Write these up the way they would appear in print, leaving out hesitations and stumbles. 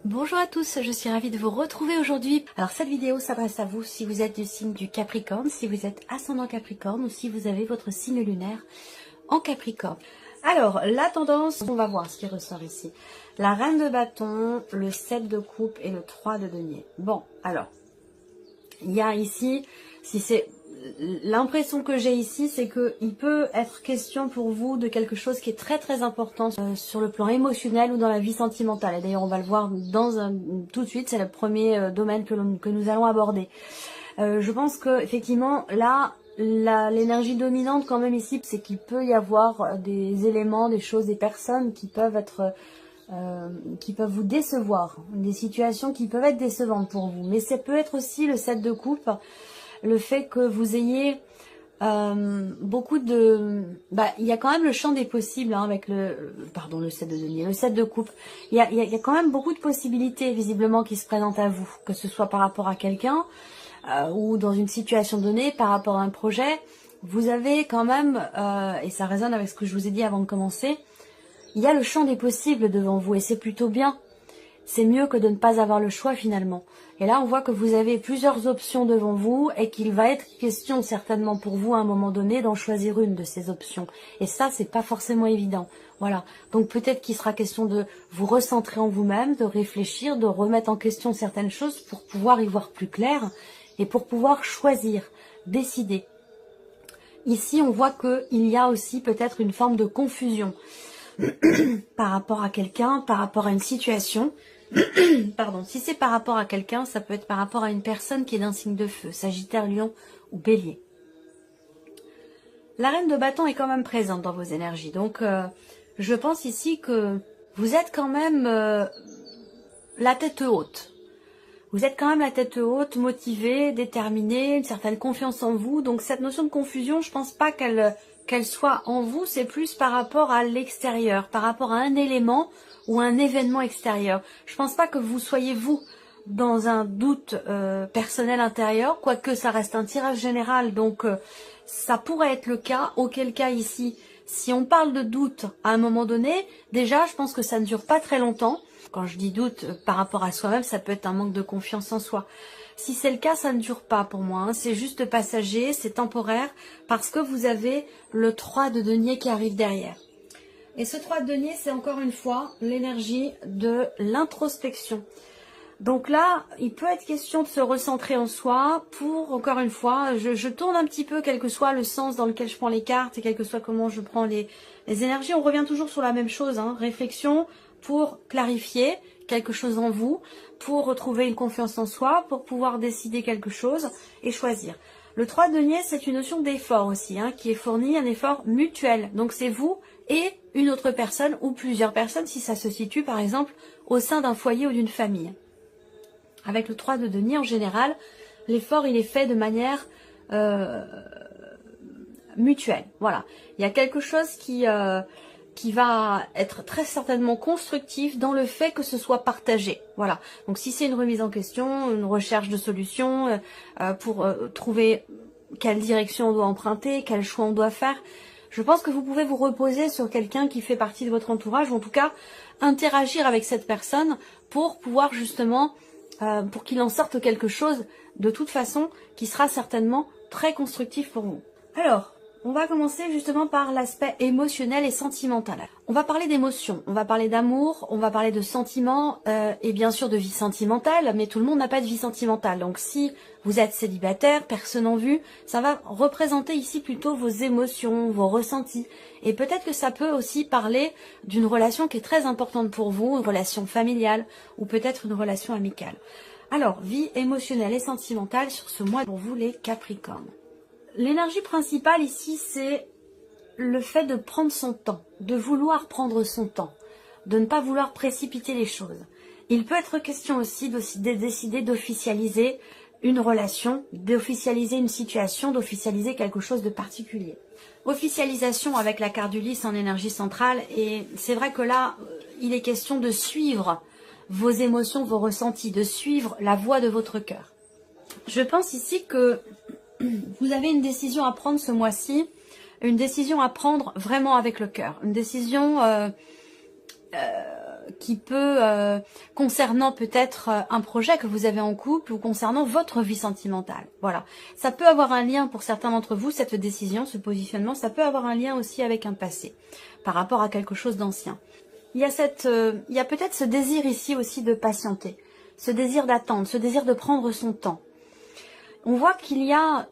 Bonjour à tous, je suis ravie de vous retrouver aujourd'hui. Alors cette vidéo s'adresse à vous si vous êtes du signe du Capricorne, si vous êtes ascendant Capricorne ou si vous avez votre signe lunaire en Capricorne. Alors la tendance, on va voir ce qui ressort ici. La reine de bâton, le 7 de coupe et le 3 de denier. Bon, alors, il y a ici, si c'est... L'impression que j'ai ici, c'est qu'il peut être question pour vous de quelque chose qui est très très important sur le plan émotionnel ou dans la vie sentimentale. Et d'ailleurs, on va le voir tout de suite, c'est le premier domaine que nous allons aborder. Je pense que effectivement, là, l'énergie dominante quand même ici, c'est qu'il peut y avoir des éléments, des choses, des personnes qui peuvent être... qui peuvent vous décevoir, des situations qui peuvent être décevantes pour vous. Mais ça peut être aussi le 7 de coupe, le fait que vous ayez beaucoup de... il y a quand même le champ des possibles hein, avec le 7 de denier, le 7 de coupe. Il y a quand même beaucoup de possibilités visiblement qui se présentent à vous, que ce soit par rapport à quelqu'un ou dans une situation donnée, par rapport à un projet. Vous avez quand même, et ça résonne avec ce que je vous ai dit avant de commencer, il y a le champ des possibles devant vous et c'est plutôt bien. C'est mieux que de ne pas avoir le choix finalement. Et là, on voit que vous avez plusieurs options devant vous et qu'il va être question certainement pour vous à un moment donné d'en choisir une de ces options. Et ça, c'est pas forcément évident. Voilà. Donc peut-être qu'il sera question de vous recentrer en vous-même, de réfléchir, de remettre en question certaines choses pour pouvoir y voir plus clair et pour pouvoir choisir, décider. Ici, on voit qu'il y a aussi peut-être une forme de confusion par rapport à quelqu'un, par rapport à une situation. Pardon, si c'est par rapport à quelqu'un, ça peut être par rapport à une personne qui est d'un signe de feu, Sagittaire, Lion ou Bélier. La reine de bâton est quand même présente dans vos énergies, donc je pense ici que vous êtes quand même la tête haute. Vous êtes quand même la tête haute, motivée, déterminée, une certaine confiance en vous, donc cette notion de confusion, je pense pas qu'elle soit en vous, c'est plus par rapport à l'extérieur, par rapport à un élément ou un événement extérieur. Je pense pas que vous soyez vous dans un doute personnel intérieur, quoique ça reste un tirage général, donc ça pourrait être le cas, auquel cas ici, si on parle de doute à un moment donné, déjà je pense que ça ne dure pas très longtemps. Quand je dis doute par rapport à soi-même, ça peut être un manque de confiance en soi. Si c'est le cas, ça ne dure pas pour moi, hein. C'est juste passager, c'est temporaire, parce que vous avez le 3 de denier qui arrive derrière. Et ce 3 de denier, c'est encore une fois l'énergie de l'introspection. Donc là, il peut être question de se recentrer en soi pour, encore une fois, je tourne un petit peu, quel que soit le sens dans lequel je prends les cartes et quel que soit comment je prends les énergies. On revient toujours sur la même chose, hein, réflexion pour clarifier quelque chose en vous, pour retrouver une confiance en soi, pour pouvoir décider quelque chose et choisir. Le 3 de denier, c'est une notion d'effort aussi, hein, qui est fourni, un effort mutuel. Donc c'est vous et une autre personne ou plusieurs personnes, si ça se situe par exemple au sein d'un foyer ou d'une famille. Avec le 3 de denier, en général, l'effort il est fait de manière mutuelle. Voilà, il y a quelque chose qui va être très certainement constructif dans le fait que ce soit partagé. Voilà. Donc si c'est une remise en question, une recherche de solutions pour trouver quelle direction on doit emprunter, quel choix on doit faire, je pense que vous pouvez vous reposer sur quelqu'un qui fait partie de votre entourage, ou en tout cas interagir avec cette personne pour pouvoir justement, pour qu'il en sorte quelque chose de toute façon qui sera certainement très constructif pour vous. Alors, on va commencer justement par l'aspect émotionnel et sentimental. On va parler d'émotions, on va parler d'amour, on va parler de sentiments et bien sûr de vie sentimentale, mais tout le monde n'a pas de vie sentimentale. Donc si vous êtes célibataire, personne en vue, ça va représenter ici plutôt vos émotions, vos ressentis. Et peut-être que ça peut aussi parler d'une relation qui est très importante pour vous, une relation familiale ou peut-être une relation amicale. Alors, vie émotionnelle et sentimentale sur ce mois pour vous les Capricornes. L'énergie principale ici, c'est le fait de prendre son temps, de vouloir prendre son temps, de ne pas vouloir précipiter les choses. Il peut être question aussi de décider d'officialiser une relation, d'officialiser une situation, d'officialiser quelque chose de particulier. Officialisation avec la carte du lys en énergie centrale, et c'est vrai que là, il est question de suivre vos émotions, vos ressentis, de suivre la voie de votre cœur. Je pense ici que vous avez une décision à prendre ce mois-ci, une décision à prendre vraiment avec le cœur, une décision qui peut, concernant peut-être un projet que vous avez en couple ou concernant votre vie sentimentale. Voilà. Ça peut avoir un lien pour certains d'entre vous, cette décision, ce positionnement, ça peut avoir un lien aussi avec un passé, par rapport à quelque chose d'ancien. Il y a peut-être ce désir ici aussi de patienter, ce désir d'attendre, ce désir de prendre son temps. On voit qu'il y a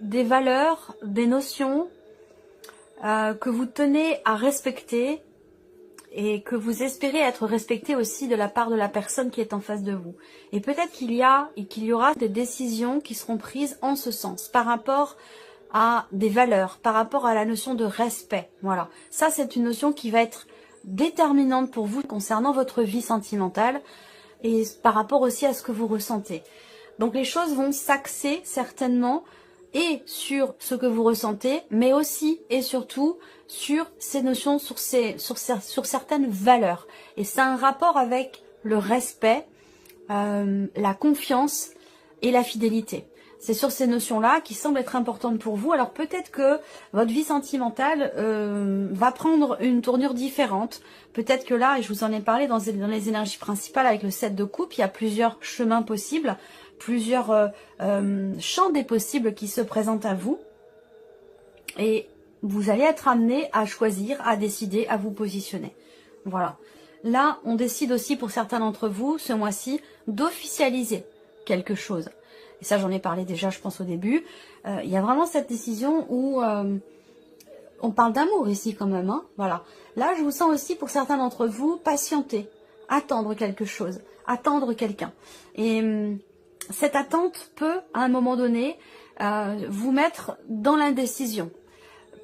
des valeurs, des notions que vous tenez à respecter et que vous espérez être respecté aussi de la part de la personne qui est en face de vous. Et peut-être qu'il y aura des décisions qui seront prises en ce sens, par rapport à des valeurs, par rapport à la notion de respect. Voilà, ça c'est une notion qui va être déterminante pour vous concernant votre vie sentimentale et par rapport aussi à ce que vous ressentez. Donc les choses vont s'axer certainement et sur ce que vous ressentez, mais aussi et surtout sur ces notions, sur certaines valeurs. Et c'est un rapport avec le respect, la confiance et la fidélité. C'est sur ces notions-là qui semblent être importantes pour vous. Alors peut-être que votre vie sentimentale va prendre une tournure différente. Peut-être que là, et je vous en ai parlé dans les énergies principales avec le 7 de coupe, il y a plusieurs chemins possibles, plusieurs champs des possibles qui se présentent à vous. Et vous allez être amené à choisir, à décider, à vous positionner. Voilà. Là, on décide aussi pour certains d'entre vous, ce mois-ci, d'officialiser quelque chose. Et ça, j'en ai parlé déjà, je pense, au début. Il y a vraiment cette décision où on parle d'amour ici quand même. Hein, voilà. Là, je vous sens aussi, pour certains d'entre vous, patienter, attendre quelque chose, attendre quelqu'un. Et cette attente peut, à un moment donné, vous mettre dans l'indécision.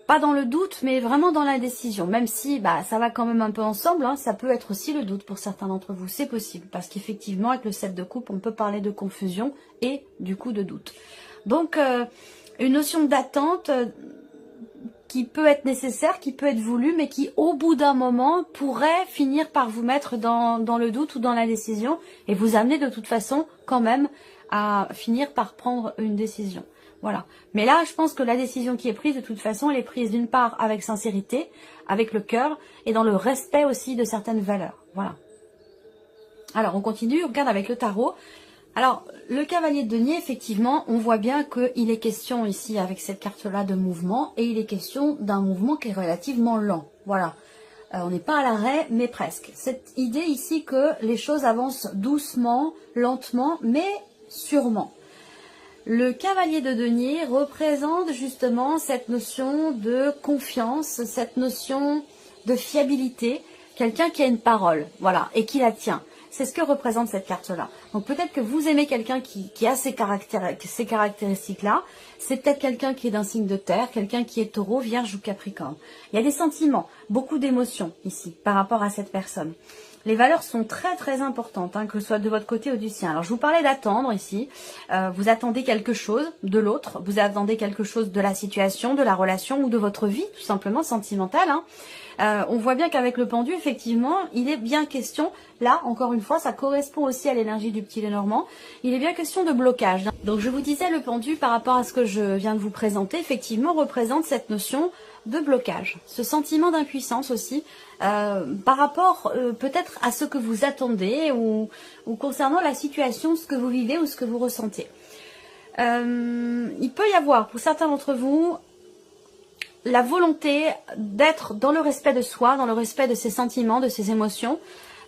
Pas dans le doute, mais vraiment dans l'indécision. Même si ça va quand même un peu ensemble, hein, ça peut être aussi le doute pour certains d'entre vous. C'est possible, parce qu'effectivement, avec le 7 de coupe, on peut parler de confusion et du coup de doute. Donc, une notion d'attente qui peut être nécessaire, qui peut être voulue, mais qui, au bout d'un moment, pourrait finir par vous mettre dans le doute ou dans l'indécision et vous amener de toute façon, quand même, à finir par prendre une décision. Voilà. Mais là, je pense que la décision qui est prise, de toute façon, elle est prise d'une part avec sincérité, avec le cœur, et dans le respect aussi de certaines valeurs. Voilà. Alors, on continue, on regarde avec le tarot. Alors, le cavalier de denier, effectivement, on voit bien qu'il est question ici, avec cette carte-là, de mouvement, et il est question d'un mouvement qui est relativement lent. Voilà. On n'est pas à l'arrêt, mais presque. Cette idée ici que les choses avancent doucement, lentement, mais sûrement. Le cavalier de denier représente justement cette notion de confiance, cette notion de fiabilité, quelqu'un qui a une parole, voilà, et qui la tient. C'est ce que représente cette carte-là. Donc peut-être que vous aimez quelqu'un qui a ces caractéristiques-là. C'est peut-être quelqu'un qui est d'un signe de terre, quelqu'un qui est taureau, vierge ou capricorne. Il y a des sentiments, beaucoup d'émotions ici par rapport à cette personne. Les valeurs sont très très importantes, hein, que ce soit de votre côté ou du sien. Alors je vous parlais d'attendre ici, vous attendez quelque chose de l'autre, vous attendez quelque chose de la situation, de la relation ou de votre vie, tout simplement sentimentale. Hein. On voit bien qu'avec le pendu, effectivement, il est bien question, là encore une fois, ça correspond aussi à l'énergie du petit Lénormand, il est bien question de blocage. Donc je vous disais, le pendu, par rapport à ce que je viens de vous présenter, effectivement représente cette notion de blocage, ce sentiment d'impuissance aussi, par rapport peut-être à ce que vous attendez ou concernant la situation, ce que vous vivez ou ce que vous ressentez. Il peut y avoir pour certains d'entre vous la volonté d'être dans le respect de soi, dans le respect de ses sentiments, de ses émotions,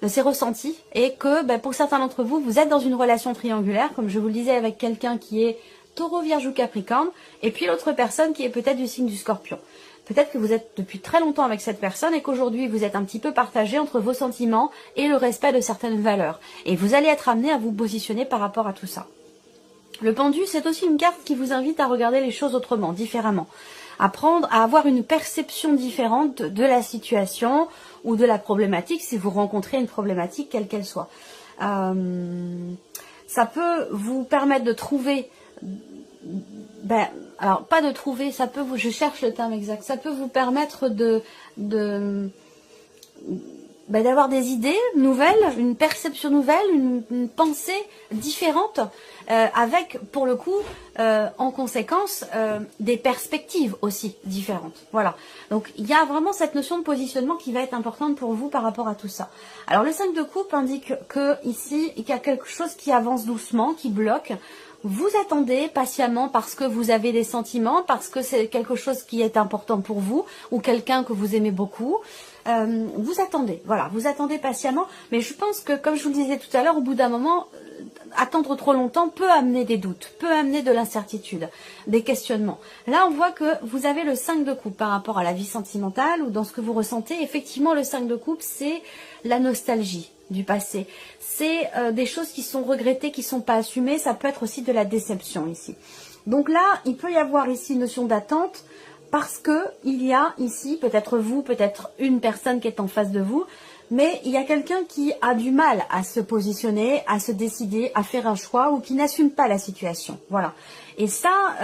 de ses ressentis, et que pour certains d'entre vous, vous êtes dans une relation triangulaire, comme je vous le disais, avec quelqu'un qui est taureau, vierge ou capricorne, et puis l'autre personne qui est peut-être du signe du scorpion. Peut-être que vous êtes depuis très longtemps avec cette personne et qu'aujourd'hui vous êtes un petit peu partagé entre vos sentiments et le respect de certaines valeurs. Et vous allez être amené à vous positionner par rapport à tout ça. Le pendu, c'est aussi une carte qui vous invite à regarder les choses autrement, différemment. Apprendre à avoir une perception différente de la situation ou de la problématique si vous rencontrez une problématique quelle qu'elle soit. Ça peut vous permettre de trouver... alors pas de trouver, ça peut vous, je cherche le terme exact, ça peut vous permettre d'avoir des idées nouvelles, une perception nouvelle, une pensée différente, avec pour le coup en conséquence des perspectives aussi différentes. Voilà, donc il y a vraiment cette notion de positionnement qui va être importante pour vous par rapport à tout ça. Alors le 5 de coupe indique que ici il y a quelque chose qui avance doucement, qui bloque. Vous attendez patiemment parce que vous avez des sentiments, parce que c'est quelque chose qui est important pour vous ou quelqu'un que vous aimez beaucoup. Vous attendez, voilà, vous attendez patiemment, mais je pense que, comme je vous le disais tout à l'heure, au bout d'un moment, attendre trop longtemps peut amener des doutes, peut amener de l'incertitude, des questionnements. Là, on voit que vous avez le 5 de coupe par rapport à la vie sentimentale ou dans ce que vous ressentez. Effectivement, le 5 de coupe, c'est la nostalgie du passé. C'est des choses qui sont regrettées, qui ne sont pas assumées. Ça peut être aussi de la déception ici. Donc là, il peut y avoir ici une notion d'attente, parce que il y a ici, peut-être vous, peut-être une personne qui est en face de vous, mais il y a quelqu'un qui a du mal à se positionner, à se décider, à faire un choix ou qui n'assume pas la situation. Voilà. Et ça,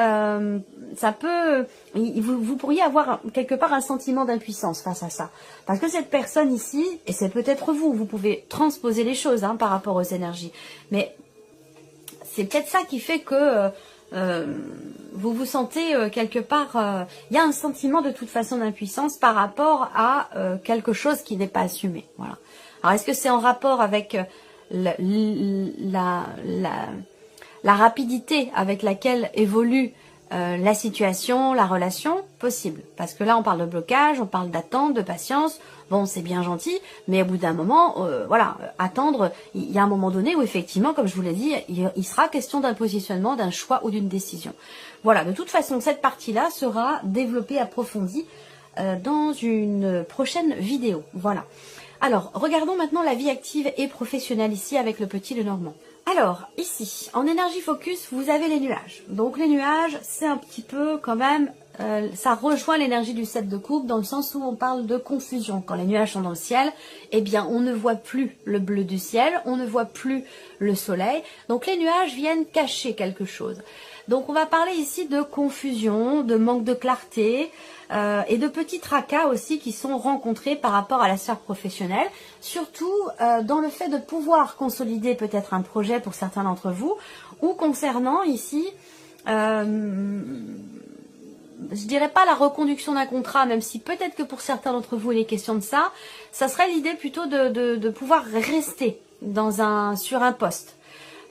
ça peut... Vous pourriez avoir quelque part un sentiment d'impuissance face à ça. Parce que cette personne ici, et c'est peut-être vous, vous pouvez transposer les choses par rapport aux énergies, mais c'est peut-être ça qui fait que... vous vous sentez quelque part, il y a un sentiment de toute façon d'impuissance par rapport à quelque chose qui n'est pas assumé. Voilà. Alors est-ce que c'est en rapport avec la rapidité avec laquelle évolue la situation, la relation? Possible. Parce que là on parle de blocage, on parle d'attente, de patience. Bon, c'est bien gentil, mais au bout d'un moment, voilà, attendre, il y a un moment donné où effectivement, comme je vous l'ai dit, il sera question d'un positionnement, d'un choix ou d'une décision. Voilà, de toute façon, cette partie-là sera développée, approfondie dans une prochaine vidéo. Voilà. Alors, regardons maintenant la vie active et professionnelle ici avec le petit Lenormand. Alors, ici, en énergie focus, vous avez les nuages. Donc les nuages, c'est un petit peu quand même... ça rejoint l'énergie du 7 de coupe dans le sens où on parle de confusion. Quand les nuages sont dans le ciel, eh bien on ne voit plus le bleu du ciel, on ne voit plus le soleil. Donc les nuages viennent cacher quelque chose. Donc on va parler ici de confusion, de manque de clarté et de petits tracas aussi qui sont rencontrés par rapport à la sphère professionnelle. Surtout dans le fait de pouvoir consolider peut-être un projet pour certains d'entre vous ou concernant ici... je dirais pas la reconduction d'un contrat, même si peut-être que pour certains d'entre vous il est question de ça, ça serait l'idée plutôt de pouvoir rester sur un poste,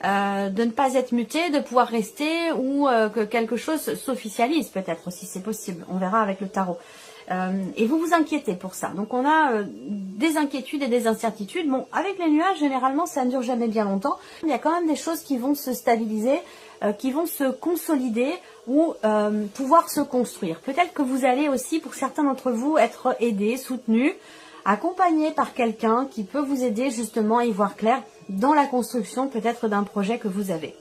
de ne pas être muté, de pouvoir rester ou que quelque chose s'officialise peut-être aussi, c'est possible, on verra avec le tarot. Et vous vous inquiétez pour ça. Donc on a des inquiétudes et des incertitudes. Bon, avec les nuages, généralement, ça ne dure jamais bien longtemps. Il y a quand même des choses qui vont se stabiliser, qui vont se consolider ou pouvoir se construire. Peut-être que vous allez aussi, pour certains d'entre vous, être aidés, soutenus, accompagnés par quelqu'un qui peut vous aider justement à y voir clair dans la construction peut-être d'un projet que vous avez.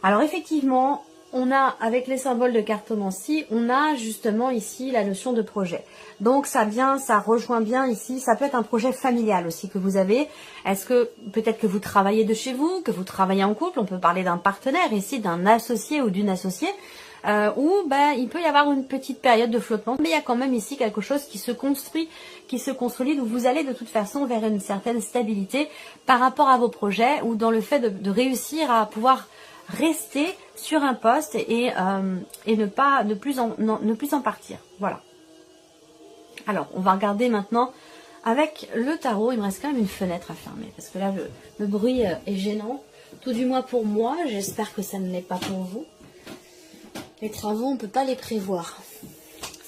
Alors effectivement... on a, avec les symboles de cartomancie, on a justement ici la notion de projet. Donc ça rejoint bien ici, ça peut être un projet familial aussi que vous avez. Est-ce que peut-être que vous travaillez de chez vous, que vous travaillez en couple, on peut parler d'un partenaire ici, d'un associé ou d'une associée, où il peut y avoir une petite période de flottement, mais il y a quand même ici quelque chose qui se construit, qui se consolide, où vous allez de toute façon vers une certaine stabilité par rapport à vos projets, ou dans le fait de réussir à pouvoir rester sur un poste et ne plus en partir. Voilà. Alors, on va regarder maintenant avec le tarot. Il me reste quand même une fenêtre à fermer parce que là, le bruit est gênant. Tout du moins pour moi. J'espère que ça ne l'est pas pour vous. Les travaux, on ne peut pas les prévoir.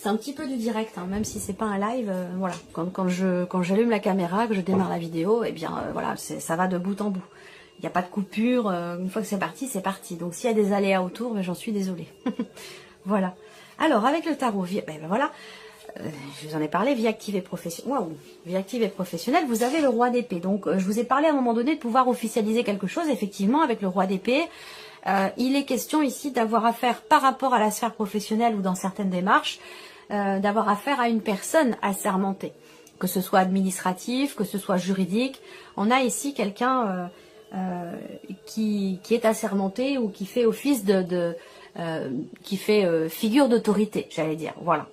C'est un petit peu du direct, hein, même si c'est pas un live. Voilà. Quand j'allume la caméra, que je démarre la vidéo, eh bien, voilà, ça va de bout en bout. Il n'y a pas de coupure, une fois que c'est parti, c'est parti. Donc s'il y a des aléas autour, j'en suis désolée. Voilà. Alors avec le tarot, voilà, je vous en ai parlé, vie active et professionnelle. Waouh, vie active et professionnelle, vous avez le roi d'épée. Donc je vous ai parlé à un moment donné de pouvoir officialiser quelque chose. Effectivement, avec le roi d'épée, il est question ici d'avoir affaire par rapport à la sphère professionnelle ou dans certaines démarches, d'avoir affaire à une personne assermentée. Que ce soit administratif, que ce soit juridique. On a ici quelqu'un... qui est assermenté ou qui fait office qui fait figure d'autorité, j'allais dire, voilà.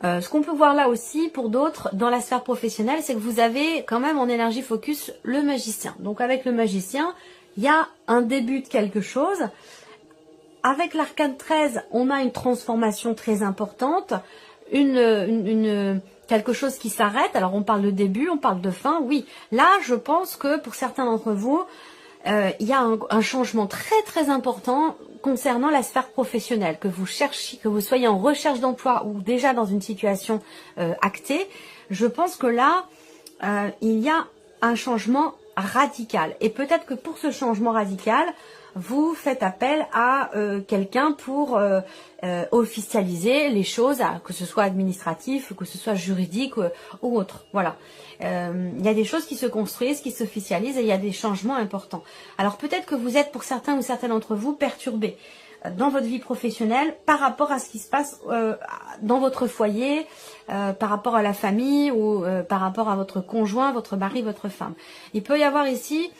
Ce qu'on peut voir là aussi pour d'autres dans la sphère professionnelle, c'est que vous avez quand même en énergie focus le magicien. Donc avec le magicien, il y a un début de quelque chose. Avec l'arcane 13, on a une transformation très importante, quelque chose qui s'arrête. Alors on parle de début, on parle de fin, oui. Là, je pense que pour certains d'entre vous, il y a un changement très très important concernant la sphère professionnelle, que vous cherchiez, que vous soyez en recherche d'emploi ou déjà dans une situation actée. Je pense que là, il y a un changement radical. Et peut-être que pour ce changement radical, vous faites appel à quelqu'un pour officialiser les choses, que ce soit administratif, que ce soit juridique ou autre. Voilà. Il y a des choses qui se construisent, qui s'officialisent et il y a des changements importants. Alors peut-être que vous êtes, pour certains ou certaines d'entre vous, perturbés dans votre vie professionnelle par rapport à ce qui se passe dans votre foyer, par rapport à la famille ou par rapport à votre conjoint, votre mari, votre femme. Il peut y avoir ici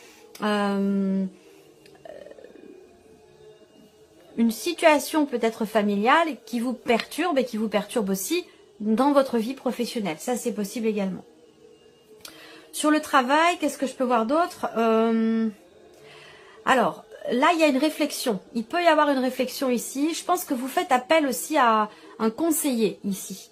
une situation peut-être familiale qui vous perturbe et qui vous perturbe aussi dans votre vie professionnelle. Ça, c'est possible également. Sur le travail, qu'est-ce que je peux voir d'autre? Alors, là, il y a une réflexion. Il peut y avoir une réflexion ici. Je pense que vous faites appel aussi à un conseiller ici.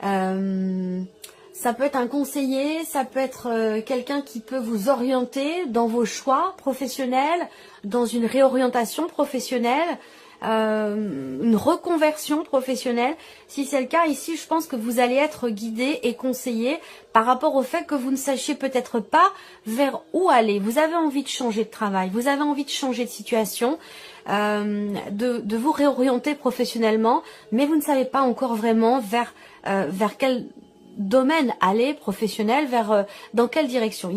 Ça peut être un conseiller, ça peut être quelqu'un qui peut vous orienter dans vos choix professionnels, dans une réorientation professionnelle, une reconversion professionnelle. Si c'est le cas ici, je pense que vous allez être guidé et conseillé par rapport au fait que vous ne sachiez peut-être pas vers où aller. Vous avez envie de changer de travail, vous avez envie de changer de situation, de vous réorienter professionnellement, mais vous ne savez pas encore vraiment vers quel domaine aller professionnel, vers dans quelle direction.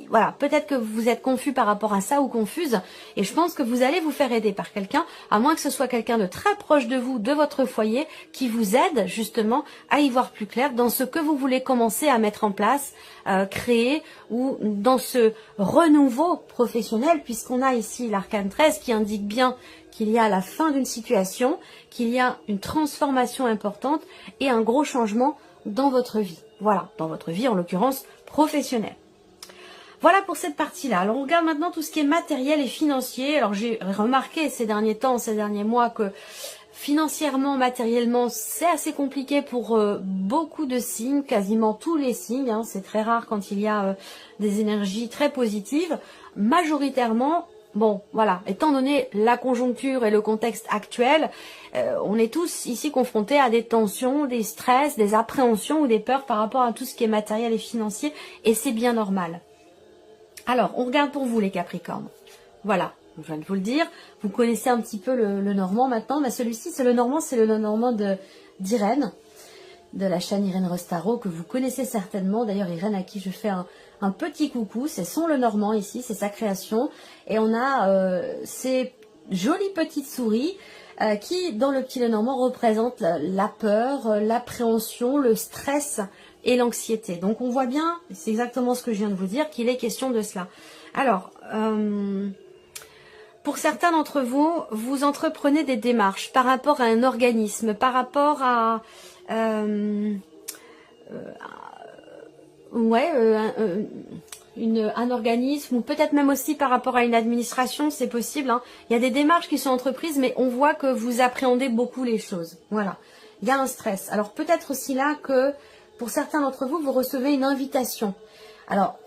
Voilà, peut-être que vous êtes confus par rapport à ça ou confuse, et je pense que vous allez vous faire aider par quelqu'un, à moins que ce soit quelqu'un de très proche de vous, de votre foyer, qui vous aide justement à y voir plus clair dans ce que vous voulez commencer à mettre en place, créer, ou dans ce renouveau professionnel, puisqu'on a ici l'arcane 13 qui indique bien qu'il y a la fin d'une situation, qu'il y a une transformation importante et un gros changement dans votre vie. Voilà, dans votre vie en l'occurrence professionnelle. Voilà pour cette partie-là. Alors on regarde maintenant tout ce qui est matériel et financier. Alors j'ai remarqué ces derniers temps, ces derniers mois que financièrement, matériellement, c'est assez compliqué pour beaucoup de signes, quasiment tous les signes. Hein. C'est très rare quand il y a des énergies très positives. Majoritairement, bon, voilà, étant donné la conjoncture et le contexte actuel, on est tous ici confrontés à des tensions, des stress, des appréhensions ou des peurs par rapport à tout ce qui est matériel et financier, et c'est bien normal. Alors, on regarde pour vous les Capricornes. Voilà, je viens de vous le dire. Vous connaissez un petit peu le Normand maintenant. Mais celui-ci, c'est le Normand d'Irène, de la chaîne Irène Rostaro, que vous connaissez certainement. D'ailleurs, Irène à qui je fais un petit coucou. C'est son Lenormand ici, c'est sa création. Et on a ces jolies petites souris qui, dans le petit Lenormand, représentent la peur, l'appréhension, le stress et l'anxiété. Donc on voit bien, c'est exactement ce que je viens de vous dire, qu'il est question de cela. Alors, pour certains d'entre vous, vous entreprenez des démarches par rapport à un organisme, par rapport à un organisme, ou peut-être même aussi par rapport à une administration, c'est possible. Hein. Il y a des démarches qui sont entreprises, mais on voit que vous appréhendez beaucoup les choses. Voilà, il y a un stress. Alors peut-être aussi là que pour certains d'entre vous, vous recevez une invitation. Alors,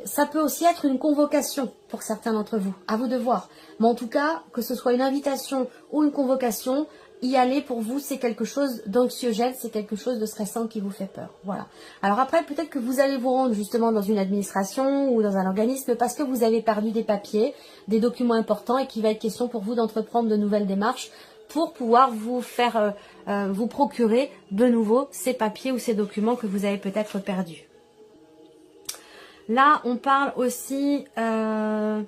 ça peut aussi être une convocation pour certains d'entre vous, à vous de voir. Mais en tout cas, que ce soit une invitation ou une convocation, y aller pour vous, c'est quelque chose d'anxiogène, c'est quelque chose de stressant qui vous fait peur. Voilà. Alors après, peut-être que vous allez vous rendre justement dans une administration ou dans un organisme parce que vous avez perdu des papiers, des documents importants et qu'il va être question pour vous d'entreprendre de nouvelles démarches pour pouvoir vous faire, vous procurer de nouveau ces papiers ou ces documents que vous avez peut-être perdus. Là, on parle aussi... on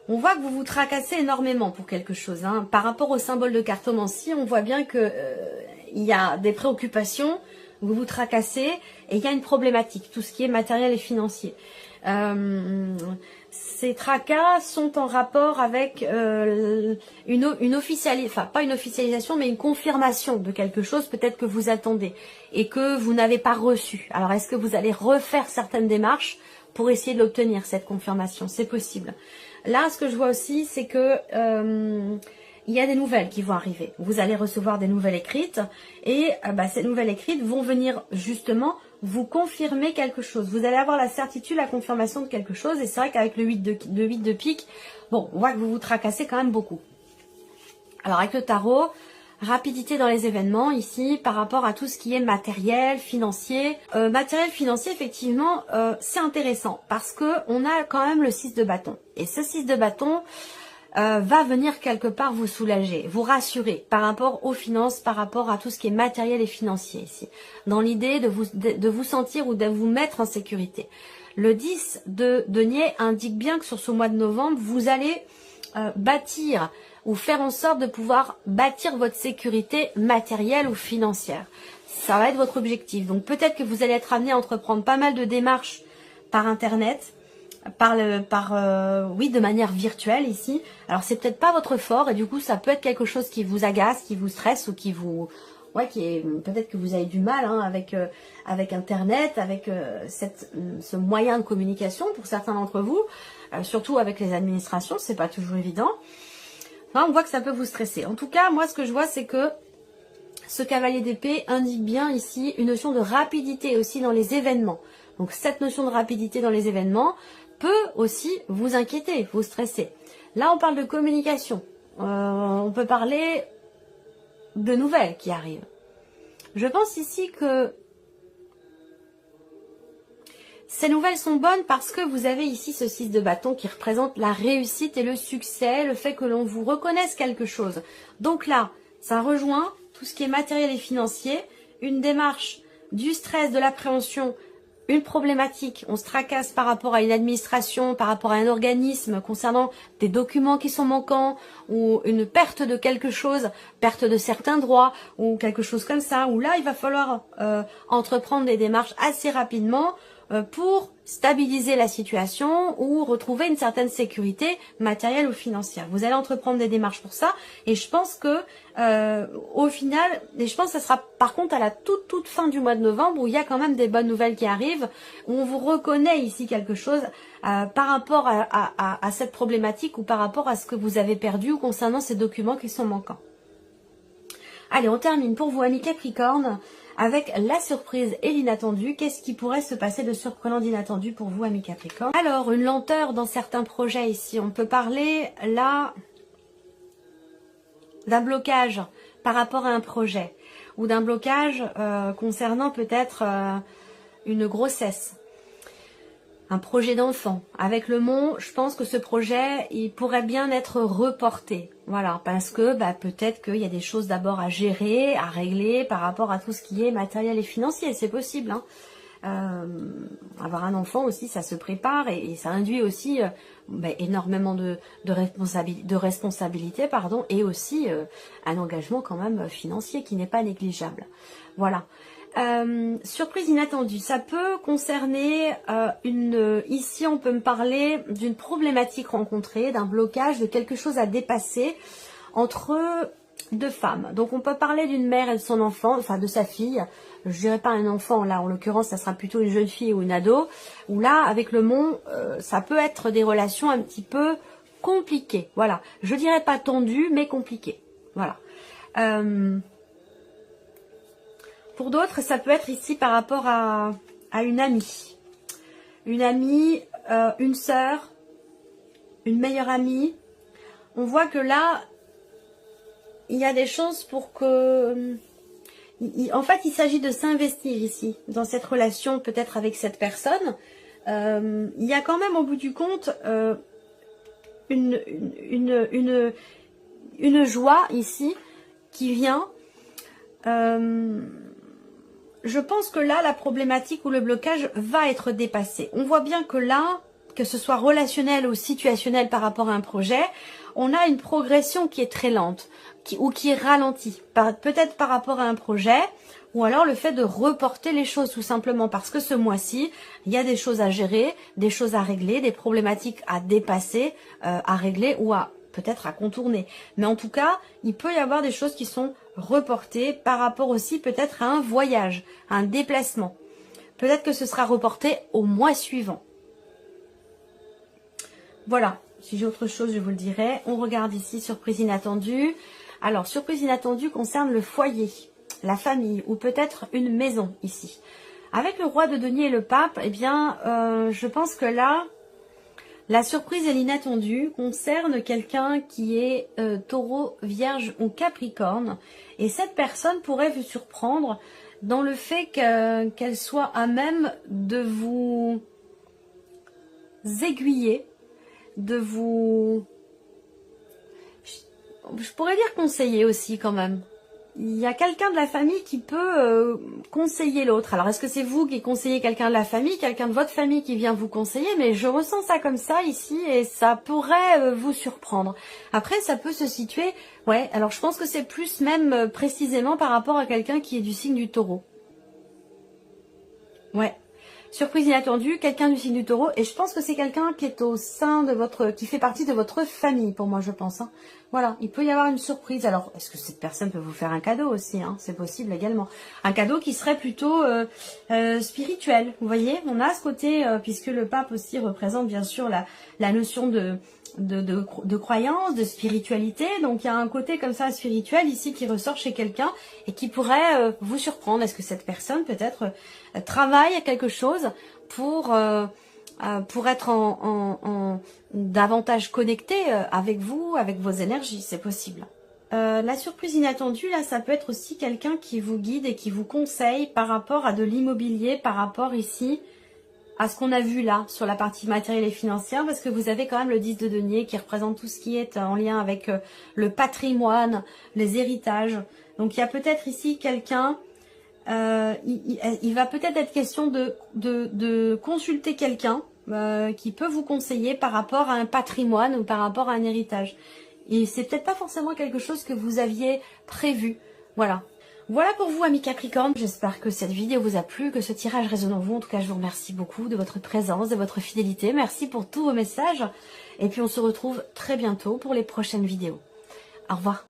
voit que vous vous tracassez énormément pour quelque chose. Hein. Par rapport au symbole de cartomancie, on voit bien que il y a des préoccupations, vous vous tracassez et il y a une problématique, tout ce qui est matériel et financier. Ces tracas sont en rapport avec une officialisation, enfin pas une officialisation, mais une confirmation de quelque chose peut-être que vous attendez et que vous n'avez pas reçu. Alors est-ce que vous allez refaire certaines démarches pour essayer de l'obtenir, cette confirmation? C'est possible. Là, ce que je vois aussi, c'est que il y a des nouvelles qui vont arriver. Vous allez recevoir des nouvelles écrites et ces nouvelles écrites vont venir justement vous confirmer quelque chose. Vous allez avoir la certitude, la confirmation de quelque chose. Et c'est vrai qu'avec le 8 de pique, bon, on voit que vous vous tracassez quand même beaucoup. Alors avec le tarot, rapidité dans les événements ici par rapport à tout ce qui est matériel, financier. Matériel, financier, effectivement, c'est intéressant parce que on a quand même le 6 de bâton. Et ce 6 de bâton va venir quelque part vous soulager, vous rassurer par rapport aux finances, par rapport à tout ce qui est matériel et financier ici. Dans l'idée de vous sentir ou de vous mettre en sécurité. Le 10 de denier indique bien que sur ce mois de novembre, vous allez bâtir ou faire en sorte de pouvoir bâtir votre sécurité matérielle ou financière. Ça va être votre objectif. Donc peut-être que vous allez être amené à entreprendre pas mal de démarches par internet, oui, de manière virtuelle ici. Alors c'est peut-être pas votre fort et du coup ça peut être quelque chose qui vous agace, qui vous stresse ou qui vous, peut-être que vous avez du mal avec internet, avec ce moyen de communication pour certains d'entre vous, surtout avec les administrations, c'est pas toujours évident. Enfin, on voit que ça peut vous stresser. En tout cas, moi ce que je vois c'est que ce cavalier d'épée indique bien ici une notion de rapidité aussi dans les événements. Donc cette notion de rapidité dans les événements peut aussi vous inquiéter, vous stresser. Là, on parle de communication. On peut parler de nouvelles qui arrivent. Je pense ici que ces nouvelles sont bonnes parce que vous avez ici ce 6 de bâton qui représente la réussite et le succès, le fait que l'on vous reconnaisse quelque chose. Donc là, ça rejoint tout ce qui est matériel et financier, une démarche du stress, de l'appréhension, une problématique, on se tracasse par rapport à une administration, par rapport à un organisme concernant des documents qui sont manquants ou une perte de quelque chose, perte de certains droits ou quelque chose comme ça, où là il va falloir entreprendre des démarches assez rapidement pour stabiliser la situation ou retrouver une certaine sécurité matérielle ou financière. Vous allez entreprendre des démarches pour ça et je pense que au final, et je pense que ça sera par contre à la toute fin du mois de novembre où il y a quand même des bonnes nouvelles qui arrivent, où on vous reconnaît ici quelque chose par rapport à cette problématique ou par rapport à ce que vous avez perdu ou concernant ces documents qui sont manquants. Allez, on termine pour vous, amis Capricorne, avec la surprise et l'inattendu. Qu'est-ce qui pourrait se passer de surprenant, d'inattendu pour vous, amis Capricorne? Alors, une lenteur dans certains projets ici. On peut parler là d'un blocage par rapport à un projet ou d'un blocage concernant peut-être une grossesse. Un projet d'enfant. Avec le mont, je pense que ce projet, il pourrait bien être reporté. Voilà, parce que peut-être qu'il y a des choses d'abord à gérer, à régler par rapport à tout ce qui est matériel et financier. C'est possible. Avoir un enfant aussi, ça se prépare et ça induit aussi énormément de responsabilité, et aussi un engagement quand même financier qui n'est pas négligeable. Voilà. Surprise inattendue, ça peut concerner ici on peut me parler d'une problématique rencontrée, d'un blocage, de quelque chose à dépasser entre deux femmes. Donc on peut parler d'une mère et de son enfant, enfin de sa fille, je dirais pas un enfant là, en l'occurrence ça sera plutôt une jeune fille ou une ado, où là avec le mont, ça peut être des relations un petit peu compliquées, voilà. Je dirais pas tendues mais compliquées, voilà. Pour d'autres, ça peut être ici par rapport à une amie. Une amie, une sœur, une meilleure amie. On voit que là, il y a des chances pour que... En fait, il s'agit de s'investir ici, dans cette relation peut-être avec cette personne. Il y a quand même au bout du compte une joie ici qui vient... je pense que là, la problématique ou le blocage va être dépassé. On voit bien que là, que ce soit relationnel ou situationnel par rapport à un projet, on a une progression qui est très lente ou qui est ralentie. Peut-être par rapport à un projet ou alors le fait de reporter les choses tout simplement parce que ce mois-ci, il y a des choses à gérer, des choses à régler, des problématiques à dépasser, à régler ou à peut-être à contourner. Mais en tout cas, il peut y avoir des choses qui sont reportées par rapport aussi peut-être à un voyage, à un déplacement. Peut-être que ce sera reporté au mois suivant. Voilà, si j'ai autre chose, je vous le dirai. On regarde ici, surprise inattendue. Alors, surprise inattendue concerne le foyer, la famille ou peut-être une maison ici. Avec le roi de denier et le pape, eh bien, je pense que là, la surprise et l'inattendu concerne quelqu'un qui est taureau, vierge ou capricorne. Et cette personne pourrait vous surprendre dans le fait qu'elle soit à même de vous aiguiller, de vous... Je pourrais dire conseiller aussi quand même. Il y a quelqu'un de la famille qui peut conseiller l'autre. Alors, est-ce que c'est vous qui conseillez quelqu'un de la famille, quelqu'un de votre famille qui vient vous conseiller? Mais je ressens ça comme ça ici et ça pourrait vous surprendre. Après, ça peut se situer... Ouais, alors je pense que c'est plus même précisément par rapport à quelqu'un qui est du signe du taureau. Ouais. Surprise inattendue, quelqu'un du signe du taureau. Et je pense que c'est quelqu'un qui est au sein de votre... qui fait partie de votre famille, pour moi, je pense. Hein. Voilà, il peut y avoir une surprise. Alors, est-ce que cette personne peut vous faire un cadeau aussi, hein? C'est possible également. Un cadeau qui serait plutôt spirituel. Vous voyez, on a ce côté, puisque le pape aussi représente bien sûr la notion de croyance, de spiritualité. Donc, il y a un côté comme ça spirituel ici qui ressort chez quelqu'un et qui pourrait vous surprendre. Est-ce que cette personne peut-être travaille à quelque chose pour être davantage connecté avec vous, avec vos énergies, c'est possible. La surprise inattendue, là, ça peut être aussi quelqu'un qui vous guide et qui vous conseille par rapport à de l'immobilier, par rapport ici à ce qu'on a vu là, sur la partie matérielle et financière, parce que vous avez quand même le 10 de denier qui représente tout ce qui est en lien avec le patrimoine, les héritages. Donc il y a peut-être ici quelqu'un... il va peut-être être question de consulter quelqu'un qui peut vous conseiller par rapport à un patrimoine ou par rapport à un héritage. Et c'est peut-être pas forcément quelque chose que vous aviez prévu. Voilà. Voilà pour vous, amis Capricorne. J'espère que cette vidéo vous a plu, que ce tirage résonne en vous. En tout cas, je vous remercie beaucoup de votre présence, de votre fidélité. Merci pour tous vos messages. Et puis, on se retrouve très bientôt pour les prochaines vidéos. Au revoir.